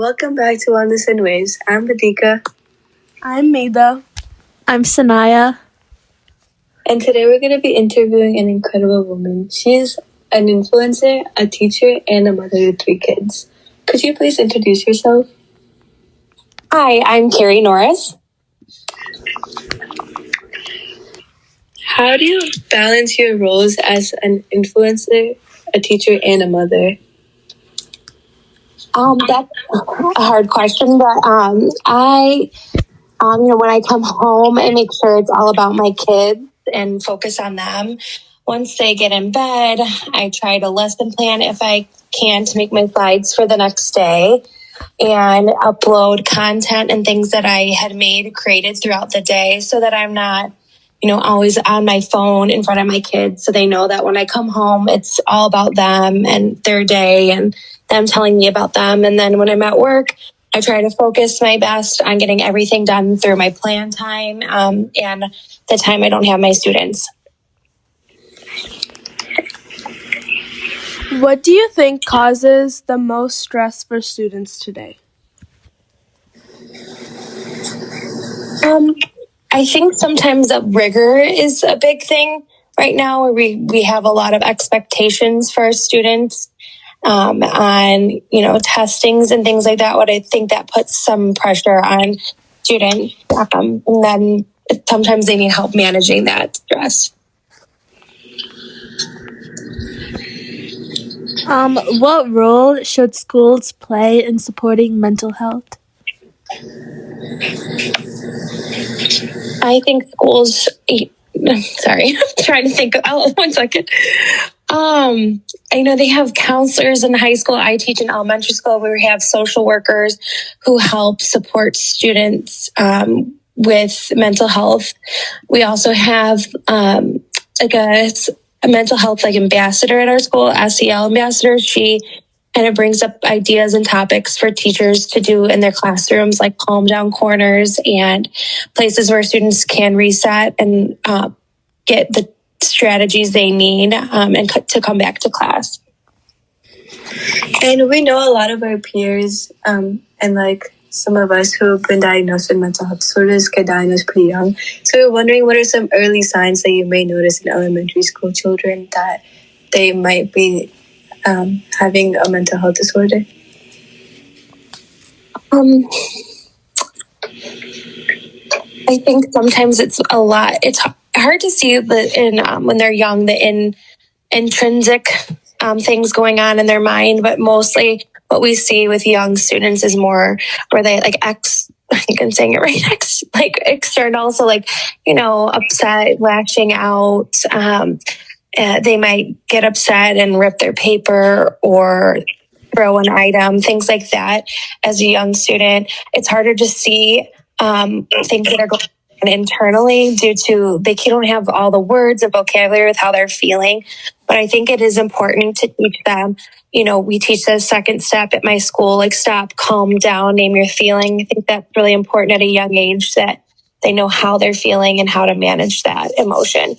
welcome back to Wellness in Waves. I'm Badika. I'm Maida. I'm Sanaya. And today we're going to be interviewing an incredible woman. She's an influencer, a teacher, and a mother of 3 kids. Could you please introduce yourself? Hi, I'm Kari Norris. How do you balance your roles as an influencer, a teacher, and a mother? That's a hard question, but I when I come home, I make sure it's all about my kids and focus on them. Once they get in bed, I try to lesson plan if I can to make my slides for the next day and upload content and things that I had created throughout the day so that I'm not, always on my phone in front of my kids. So they know that when I come home, it's all about them and their day and them telling me about them. And then when I'm at work, I try to focus my best on getting everything done through my plan time and the time I don't have my students. What do you think causes the most stress for students today? I think sometimes the rigor is a big thing right now, where we have a lot of expectations for our students on, testings and things like that. What I think that puts some pressure on students, and then sometimes they need help managing that stress. What role should schools play in supporting mental health? I think schools, sorry, I'm trying to think. 1 second. I know they have counselors in high school. I teach in elementary school where we have social workers who help support students with mental health. We also have a mental health ambassador at our school, SEL ambassador. She kind of brings up ideas and topics for teachers to do in their classrooms, like calm down corners and places where students can reset and get the strategies they need and to come back to class. And we know a lot of our peers and some of us who have been diagnosed with mental health disorders get diagnosed pretty young. So we're wondering, what are some early signs that you may notice in elementary school children that they might be having a mental health disorder? I think sometimes it's a lot. It's hard to see when they're young, the intrinsic things going on in their mind, but mostly what we see with young students is more where they I think I'm saying it right, external. So upset, lashing out. They might get upset and rip their paper or throw an item, things like that. As a young student, it's harder to see things that are going on internally due to they don't have all the words and vocabulary with how they're feeling. But I think it is important to teach them. We teach the second step at my school, stop, calm down, name your feeling. I think that's really important at a young age, that they know how they're feeling and how to manage that emotion.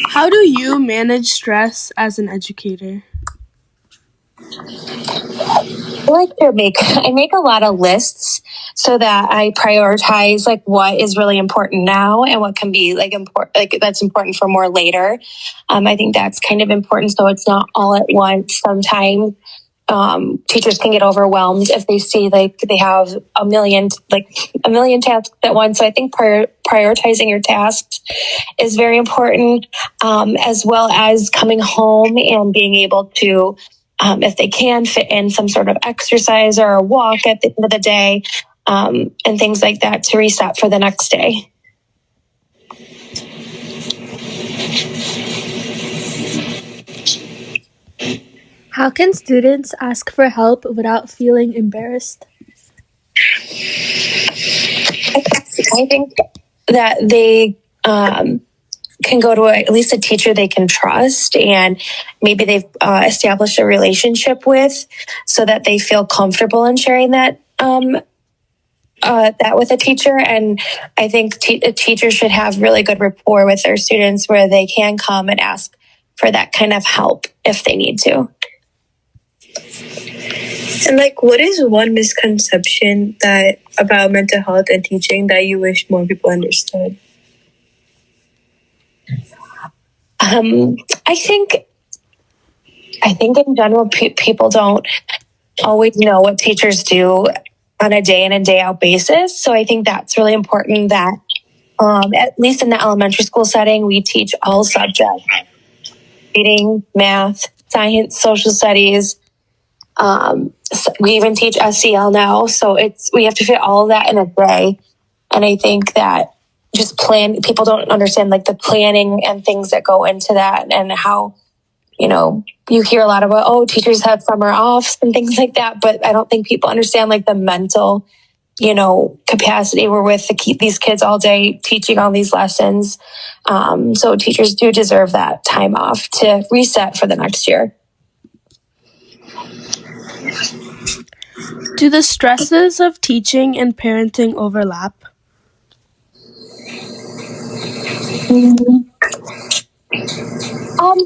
How do you manage stress as an educator? I make a lot of lists so that I prioritize what is really important now and what can be that's important for more later. I think that's kind of important, so it's not all at once. Sometimes teachers can get overwhelmed if they see they have a million tasks at once. So I think prioritizing your tasks is very important, as well as coming home and being able to, if they can, fit in some sort of exercise or a walk at the end of the day, and things like that to reset for the next day. How can students ask for help without feeling embarrassed? I think that they can go to at least a teacher they can trust and maybe they've established a relationship with, so that they feel comfortable in sharing that with a teacher. And I think a teacher should have really good rapport with their students where they can come and ask for that kind of help if they need to. And like, what is one misconception that about mental health and teaching that you wish more people understood? I think in general, people don't always know what teachers do on a day in and day out basis. So I think that's really important that, at least in the elementary school setting, we teach all subjects: reading, math, science, social studies. We even teach SEL now. So we have to fit all of that in a day. And I think that people don't understand like the planning and things that go into that, and how, you hear a lot about, oh, teachers have summer off and things like that. But I don't think people understand like the mental, capacity we're with to keep these kids all day teaching all these lessons. So teachers do deserve that time off to reset for the next year. Do the stresses of teaching and parenting overlap?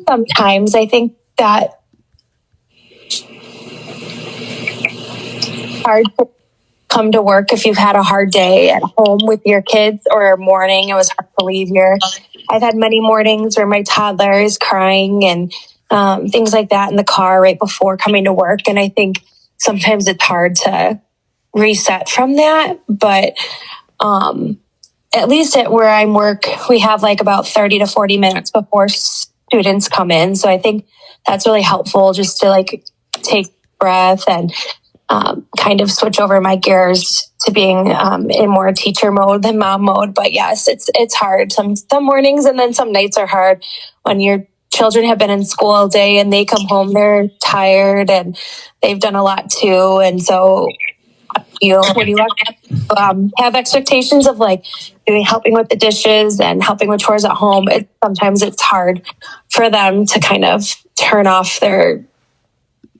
Sometimes I think that hard to come to work if you've had a hard day at home with your kids, or a morning it was hard to leave here. I've had many mornings where my toddler is crying and things like that in the car right before coming to work. And I think sometimes it's hard to reset from that. But at least at where I work, we have like about 30 to 40 minutes before students come in. So I think that's really helpful, just to like take a breath and kind of switch over my gears to being in more teacher mode than mom mode. But yes, it's hard. Some mornings and then some nights are hard when your children have been in school all day and they come home, they're tired and they've done a lot too. And so when you have expectations of like helping with the dishes and helping with chores at home, sometimes it's hard for them to kind of turn off their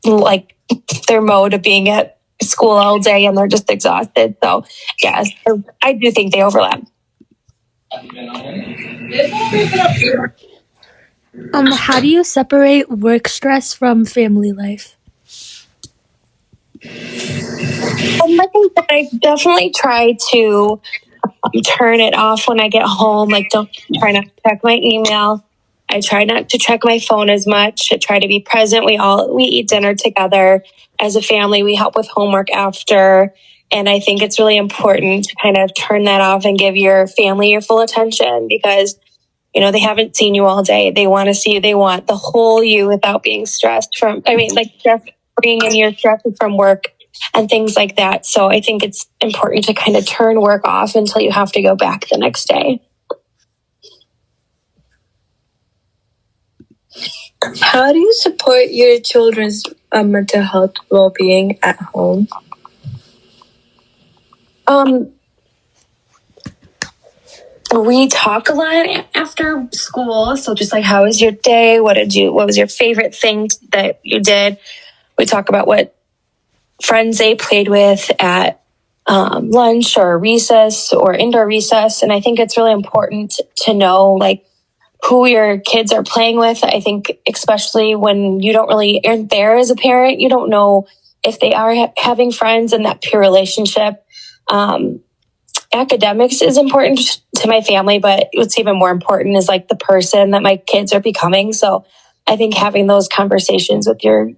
mode of being at school all day and they're just exhausted. So yes, I do think they overlap. How do you separate work stress from family life? I think that I definitely try to turn it off when I get home. Like, try not to check my email. I try not to check my phone as much. I try to be present. We eat dinner together as a family. We help with homework after. And I think it's really important to kind of turn that off and give your family your full attention, because, they haven't seen you all day. They want to see you. They want the whole you without being stressed bringing in your stresses from work and things like that. So I think it's important to kind of turn work off until you have to go back the next day. How do you support your children's mental health well-being at home? We talk a lot after school. So just like, how was your day? What was your favorite thing that you did? We talk about what friends they played with at lunch or recess or indoor recess. And I think it's really important to know like who your kids are playing with. I think especially when you aren't there as a parent, you don't know if they are having friends and that peer relationship. Academics is important to my family, but what's even more important is like the person that my kids are becoming. So I think having those conversations with your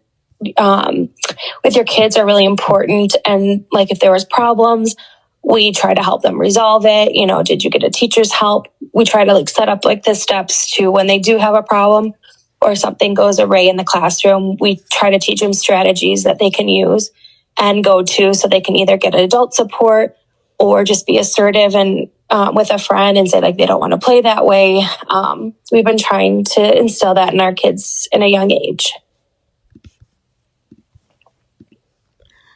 kids are really important. And like, if there was problems, we try to help them resolve it. Did you get a teacher's help? We try to like set up like the steps to when they do have a problem or something goes awry in the classroom. We try to teach them strategies that they can use and go to, so they can either get adult support or just be assertive and with a friend and say like they don't want to play that way. We've been trying to instill that in our kids in a young age.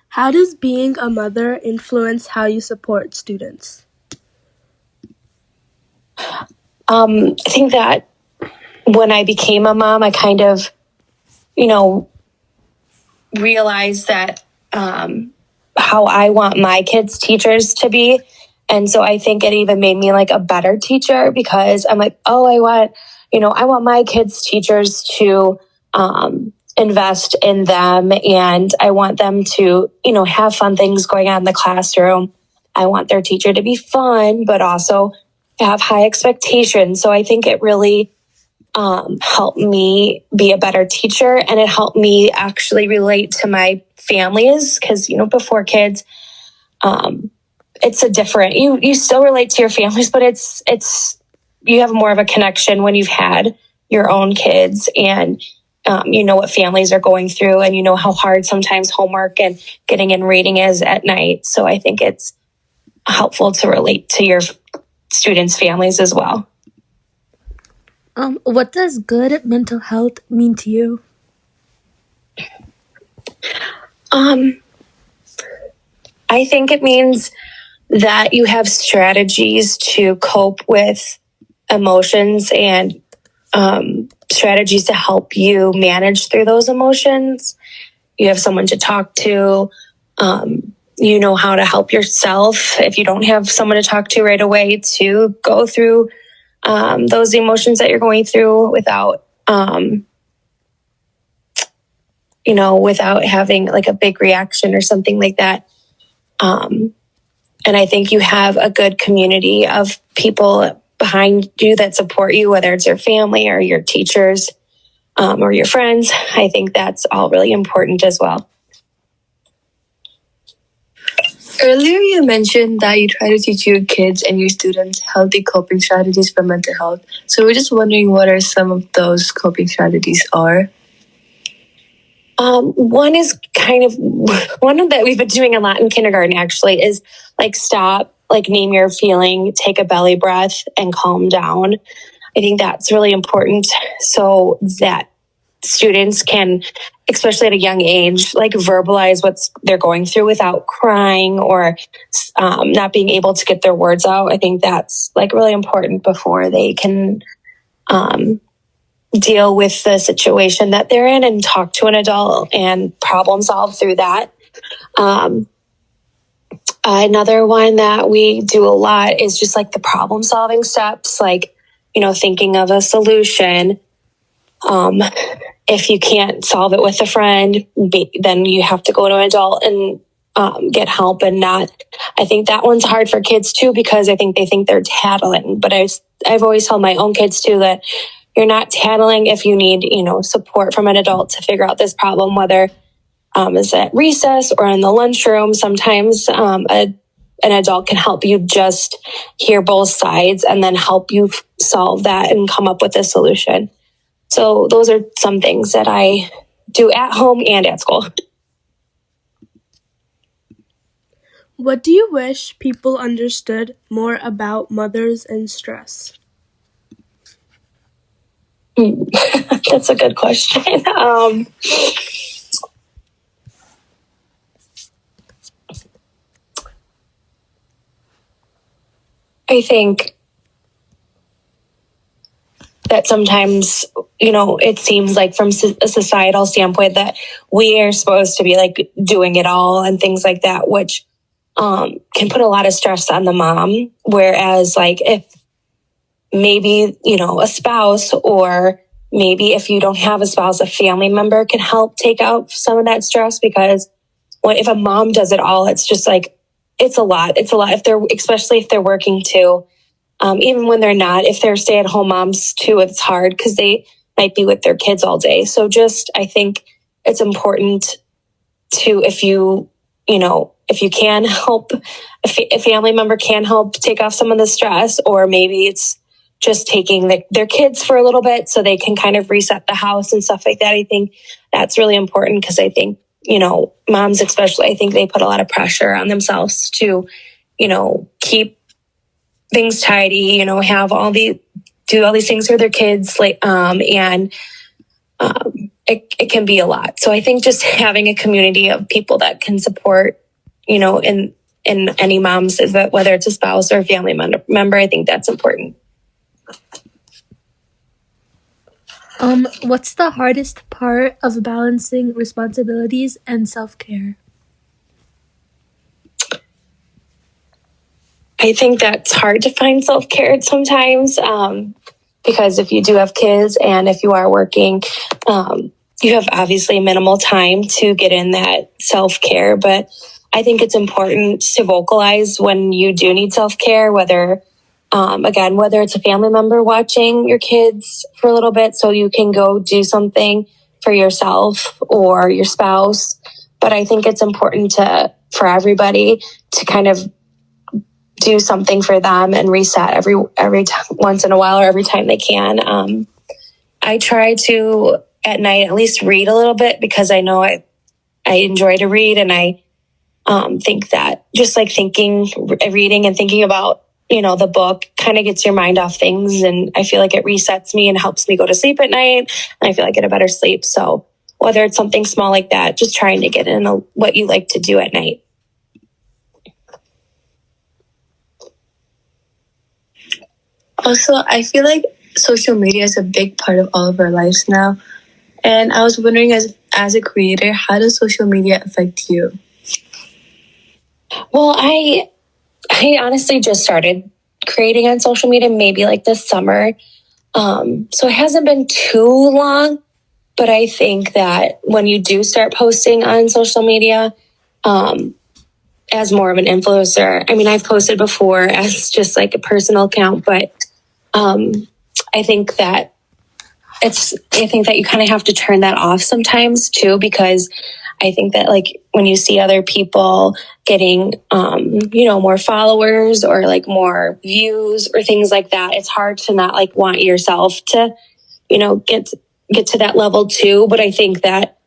How does being a mother influence how you support students? I think that when I became a mom, I kind of, realized that how I want my kids' teachers to be. And so I think it even made me like a better teacher, because I'm like, oh, I want my kids' teachers to invest in them, and I want them to, have fun things going on in the classroom. I want their teacher to be fun, but also have high expectations. So I think it really helped me be a better teacher, and it helped me actually relate to my families, because, before kids, it's a different, you still relate to your families, but it's you have more of a connection when you've had your own kids, and you know what families are going through, and you know how hard sometimes homework and getting in reading is at night. So I think it's helpful to relate to your students' families as well. What does good mental health mean to you? I think it means that you have strategies to cope with emotions, and strategies to help you manage through those emotions. You have someone to talk to. You know how to help yourself if you don't have someone to talk to right away, to go through those emotions that you're going through without having like a big reaction or something like that. And I think you have a good community of people behind you that support you, whether it's your family or your teachers or your friends. I think that's all really important as well. Earlier, you mentioned that you try to teach your kids and your students healthy coping strategies for mental health. So we're just wondering what are some of those coping strategies are? One is one that we've been doing a lot in kindergarten, actually, is like stop, like name your feeling, take a belly breath, and calm down. I think that's really important, so that students can, especially at a young age, like verbalize what they're going through without crying or not being able to get their words out. I think that's like really important before they can deal with the situation that they're in and talk to an adult and problem solve through that. Another one that we do a lot is just like the problem solving steps, like, thinking of a solution. If you can't solve it with a friend, then you have to go to an adult and get help. And I think that one's hard for kids too, because I think they think they're tattling. But I've always told my own kids too that you're not tattling if you need, support from an adult to figure out this problem, whether it's at recess or in the lunchroom. Sometimes an adult can help you just hear both sides and then help you solve that and come up with a solution. So those are some things that I do at home and at school. What do you wish people understood more about mothers and stress? That's a good question. I think that sometimes, it seems like from a societal standpoint that we are supposed to be like doing it all and things like that, which can put a lot of stress on the mom. Whereas like if maybe, a spouse, or maybe if you don't have a spouse, a family member can help take out some of that stress, because if a mom does it all, it's just like, it's a lot. Especially if they're working too. Even when they're not, if they're stay-at-home moms too, it's hard because they might be with their kids all day. So I think it's important to, if you can help, if a family member can help take off some of the stress, or maybe it's just taking their kids for a little bit so they can kind of reset the house and stuff like that. I think that's really important, because I think, moms especially, I think they put a lot of pressure on themselves to, keep things tidy, do all these things for their kids, and it can be a lot. So I think just having a community of people that can support, in any moms, is that whether it's a spouse or a family member, I think that's important. What's the hardest part of balancing responsibilities and self-care? I think that's hard to find self-care sometimes, because if you do have kids and if you are working, you have obviously minimal time to get in that self-care, but I think it's important to vocalize when you do need self-care, whether it's a family member watching your kids for a little bit so you can go do something for yourself or your spouse. But I think it's important for everybody to kind of do something for them and reset every once in a while or every time they can. I try to at night at least read a little bit because I know I enjoy to read, and I think that just like reading and thinking about the book kind of gets your mind off things, and I feel like it resets me and helps me go to sleep at night, and I feel like I get a better sleep. So whether it's something small like that, just trying to get in what you like to do at night. Also, I feel like social media is a big part of all of our lives now. And I was wondering, as a creator, how does social media affect you? Well, I honestly just started creating on social media maybe like this summer. So it hasn't been too long, but I think that when you do start posting on social media, as more of an influencer, I mean, I've posted before as just like a personal account, but I think that you kind of have to turn that off sometimes too, because I think that like when you see other people getting, more followers or like more views or things like that, it's hard to not like want yourself to, get to that level too. But I think that,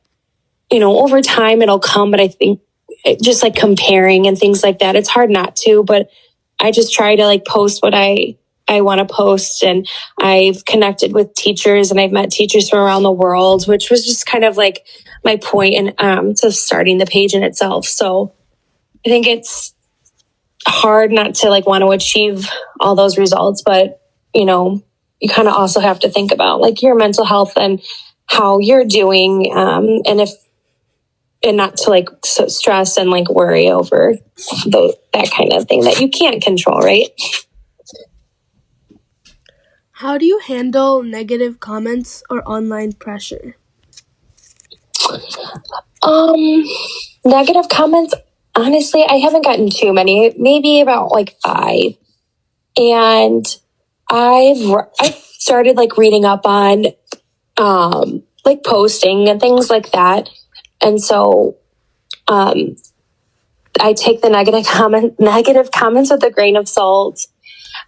over time it'll come, but I think just like comparing and things like that, it's hard not to, but I just try to like post what I want to post. And I've connected with teachers and I've met teachers from around the world, which was just kind of like my point in to starting the page in itself. So I think it's hard not to like want to achieve all those results, but you kind of also have to think about like your mental health and how you're doing, and not to like stress and like worry over that kind of thing that you can't control, right? How do you handle negative comments or online pressure? Negative comments, honestly, I haven't gotten too many, maybe about like 5. And I've started like reading up on like posting and things like that. And so I take the negative comments with a grain of salt.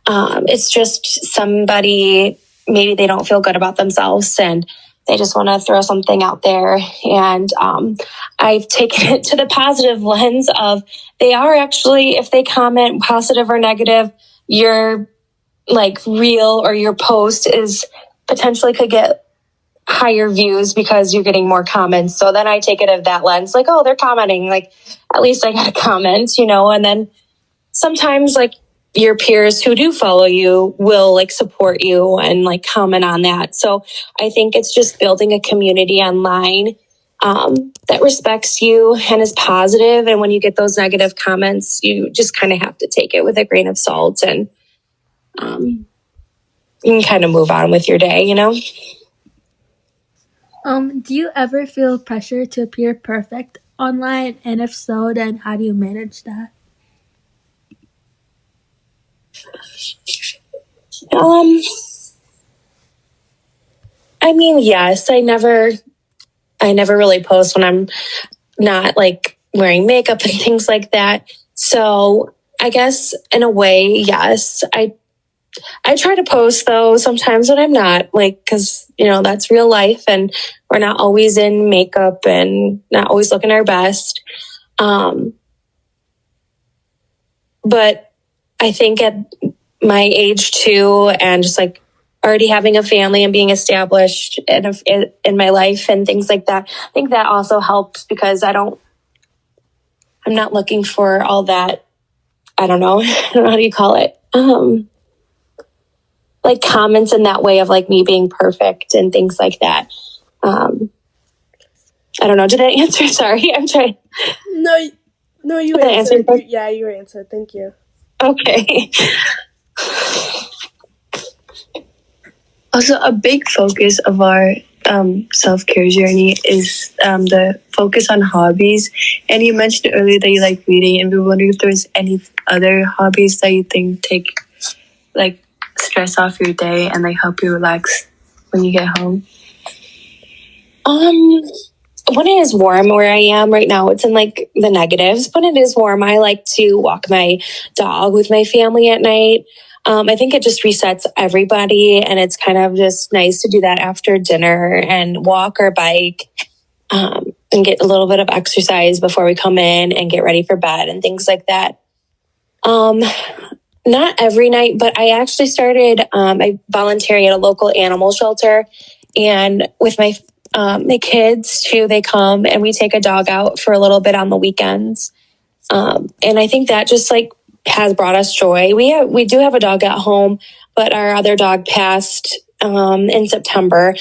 It's just somebody, maybe they don't feel good about themselves and they just want to throw something out there. And I've taken it to the positive lens of they are actually, if they comment positive or negative, your like reel or your post is potentially could get higher views because you're getting more comments. So then I take it of that lens, like, oh, they're commenting, like at least I got a comment, and then sometimes like your peers who do follow you will like support you and like comment on that. So I think it's just building a community online that respects you and is positive. And when you get those negative comments, you just kind of have to take it with a grain of salt, and you can kind of move on with your day, Do you ever feel pressure to appear perfect online? And if so, then how do you manage that? I mean, yes, I never really post when I'm not like wearing makeup and things like that. So I guess in a way, yes, I try to post though sometimes when I'm not, like, cause that's real life and we're not always in makeup and not always looking our best. But I think at my age too, and just like already having a family and being established in my life and things like that, I think that also helps because I'm not looking for all that. I don't know how do you call it? Like comments in that way of like me being perfect and things like that. I don't know. Did I answer? Sorry, I'm trying. No, you answered. You answered. Thank you. Okay. Also, a big focus of our self-care journey is the focus on hobbies. And you mentioned earlier that you like reading, and we were wondering if there's any other hobbies that you think take like stress off your day and like help you relax when you get home. When it is warm where I am right now, it's in like the negatives. When it is warm, I like to walk my dog with my family at night. I think it just resets everybody, and it's kind of just nice to do that after dinner and walk or bike, and get a little bit of exercise before we come in and get ready for bed and things like that. Not every night, but I actually started, I volunteering at a local animal shelter, and with my kids too, they come and we take a dog out for a little bit on the weekends. And I think that just like has brought us joy. We do have a dog at home, but our other dog passed, in September.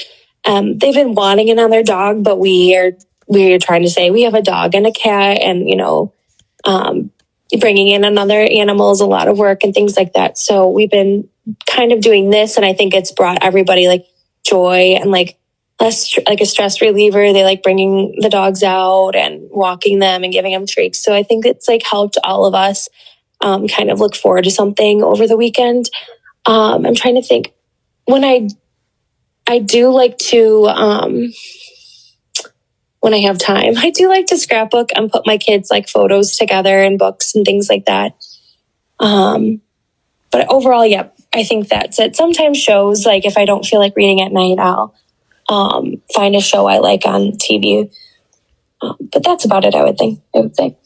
They've been wanting another dog, but we're trying to say we have a dog and a cat, and, bringing in another animal is a lot of work and things like that. So we've been kind of doing this, and I think it's brought everybody like joy and like less like a stress reliever. They like bringing the dogs out and walking them and giving them treats. So I think it's like helped all of us kind of look forward to something over the weekend. I'm trying to think when I do like to, when I have time, I do like to scrapbook and put my kids like photos together and books and things like that. But overall, yep, I think that's it. Sometimes shows, like if I don't feel like reading at night, I'll find a show I like on TV. But that's about it, I would say.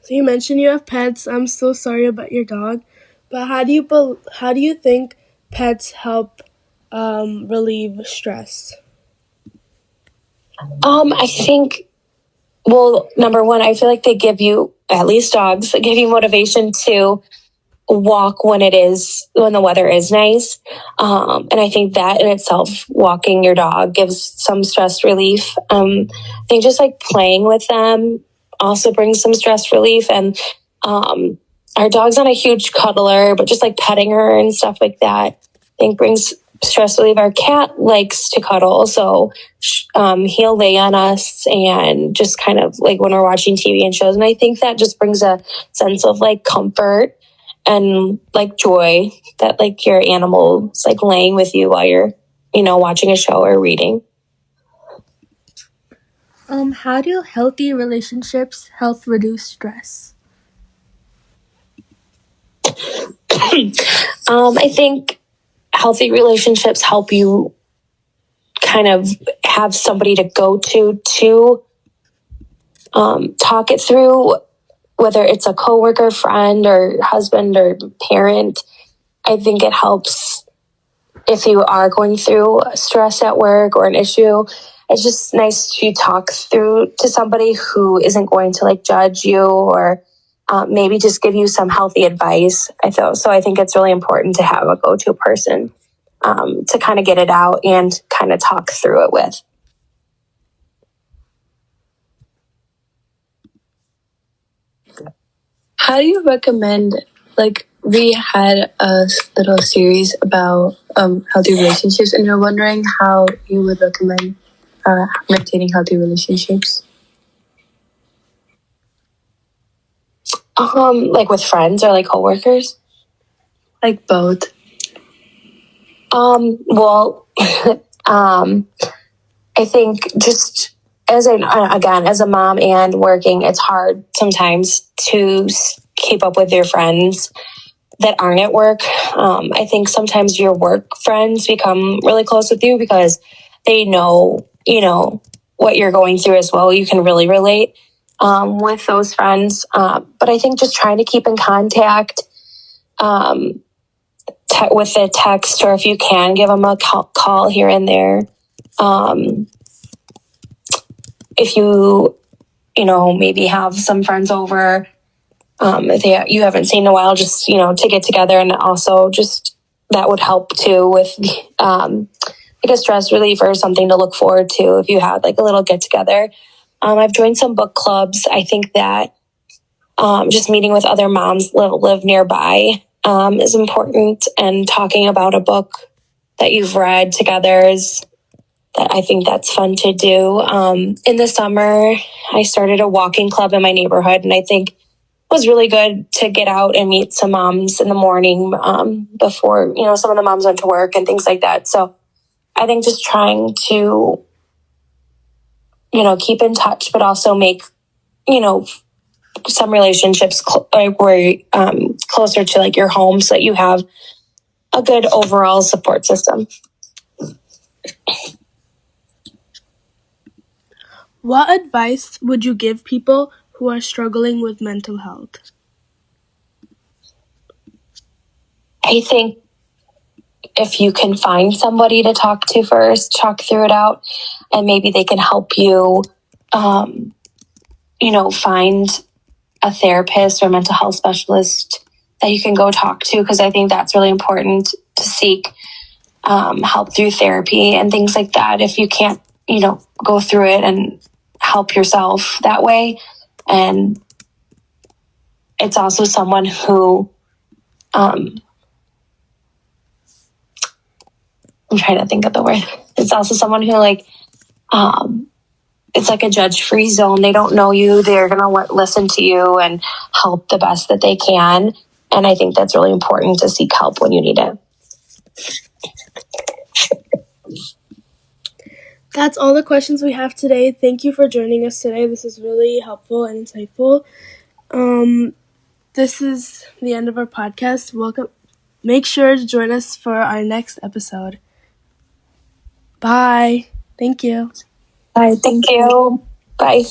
So you mentioned you have pets. I'm so sorry about your dog, but how do you think pets help relieve stress? I think, well, number one, I feel like they give you, at least dogs, give you motivation to walk when the weather is nice. And I think that in itself, walking your dog gives some stress relief. I think just like playing with them also brings some stress relief. And our dog's not a huge cuddler, but just like petting her and stuff like that, I think brings stress relief. Our cat likes to cuddle, so he'll lay on us and just kind of like when we're watching TV and shows. And I think that just brings a sense of like comfort and like joy that like your animal's like laying with you while you're, watching a show or reading. How do healthy relationships help reduce stress? I think healthy relationships help you kind of have somebody to go to talk it through, whether it's a coworker, friend, or husband or parent. I think it helps if you are going through stress at work or an issue. It's just nice to talk through to somebody who isn't going to like judge you or maybe just give you some healthy advice. I think it's really important to have a go-to person to kind of get it out and kind of talk through it with. How do you recommend, like, we had a little series about healthy relationships, and you're wondering how you would recommend maintaining healthy relationships? Like with friends or like coworkers? Like both. Well, I think just as a mom and working, it's hard sometimes to keep up with your friends that aren't at work. I think sometimes your work friends become really close with you because they know, what you're going through as well. You can really relate with those friends. But I think just trying to keep in contact with a text, or if you can, give them a call here and there. If you, maybe have some friends over, if you haven't seen in a while, just, to get together. And also just that would help too with like a stress relief or something to look forward to if you had like a little get together. I've joined some book clubs. I think that just meeting with other moms that live nearby is important, and talking about a book that you've read together I think that's fun to do. In the summer, I started a walking club in my neighborhood, and I think it was really good to get out and meet some moms in the morning before, some of the moms went to work and things like that. So I think just trying to, keep in touch, but also make, some relationships closer to like your home so that you have a good overall support system. What advice would you give people who are struggling with mental health? I think if you can find somebody to talk to first, talk through it out, and maybe they can help you, find a therapist or mental health specialist that you can go talk to, because I think that's really important to seek help through therapy and things like that if you can't, go through it and help yourself that way. And it's also someone who, I'm trying to think of the word. It's also someone who it's like a judge-free zone. They don't know you. They're going to listen to you and help the best that they can. And I think that's really important to seek help when you need it. That's all the questions we have today. Thank you for joining us today. This is really helpful and insightful. This is the end of our podcast. Welcome. Make sure to join us for our next episode. Bye. Thank you. Bye. Thank you. Bye.